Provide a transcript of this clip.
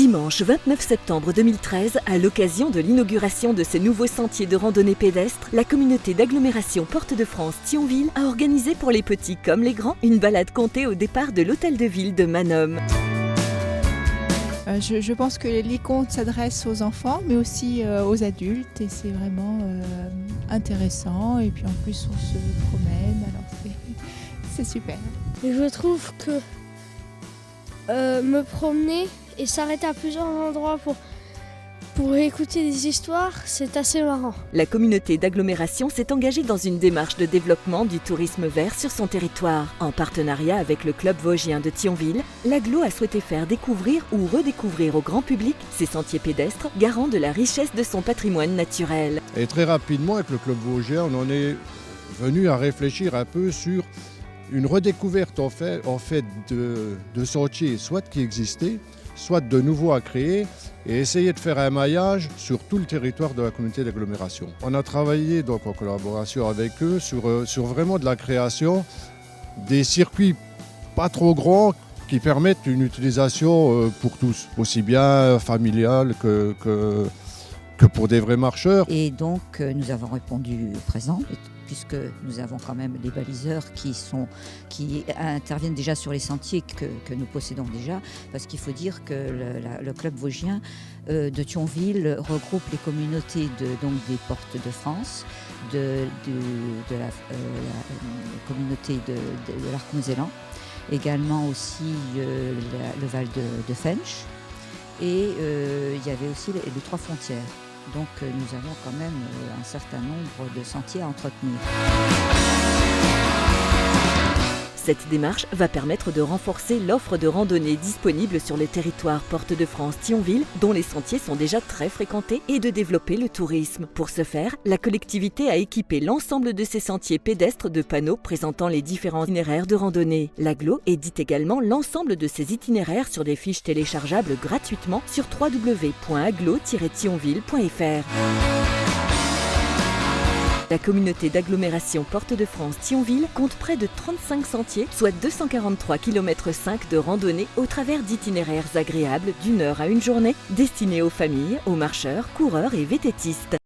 Dimanche 29 septembre 2013, à l'occasion de l'inauguration de ce nouveau sentier de randonnée pédestre, la communauté d'agglomération Porte de France Thionville a organisé pour les petits comme les grands une balade comptée au départ de l'hôtel de ville de Manom. Je pense que les contes s'adressent aux enfants, mais aussi aux adultes, et c'est vraiment intéressant. Et puis en plus, on se promène, alors c'est super. Et je trouve que me promener et s'arrêter à plusieurs endroits pour écouter des histoires, c'est assez marrant. La communauté d'agglomération s'est engagée dans une démarche de développement du tourisme vert sur son territoire. En partenariat avec le club vosgien de Thionville, l'agglo a souhaité faire découvrir ou redécouvrir au grand public ces sentiers pédestres, garants de la richesse de son patrimoine naturel. Et très rapidement, avec le club vosgien, on en est venu à réfléchir un peu sur une redécouverte en fait de sentiers, soit qui existaient, soit de nouveaux à créer, et essayer de faire un maillage sur tout le territoire de la communauté d'agglomération. On a travaillé donc en collaboration avec eux sur vraiment de la création des circuits pas trop grands qui permettent une utilisation pour tous, aussi bien familiale que pour des vrais marcheurs. Et donc nous avons répondu présent, puisque nous avons quand même des baliseurs qui interviennent déjà sur les sentiers que nous possédons déjà, parce qu'il faut dire que le club vosgien de Thionville regroupe les communautés donc des Portes de France, de la communauté de l'Arc-Mosellan, également aussi le Val de Fensch, et il y avait aussi les Trois Frontières. Donc nous avons quand même un certain nombre de sentiers à entretenir. Cette démarche va permettre de renforcer l'offre de randonnée disponible sur les territoires Porte de France Thionville, dont les sentiers sont déjà très fréquentés, et de développer le tourisme. Pour ce faire, la collectivité a équipé l'ensemble de ces sentiers pédestres de panneaux présentant les différents itinéraires de randonnée. L'agglo édite également l'ensemble de ces itinéraires sur des fiches téléchargeables gratuitement sur www.agglo-thionville.fr. La communauté d'agglomération Porte de France Thionville compte près de 35 sentiers, soit 243,5 km de randonnée au travers d'itinéraires agréables d'1 heure à une journée, destinés aux familles, aux marcheurs, coureurs et vététistes.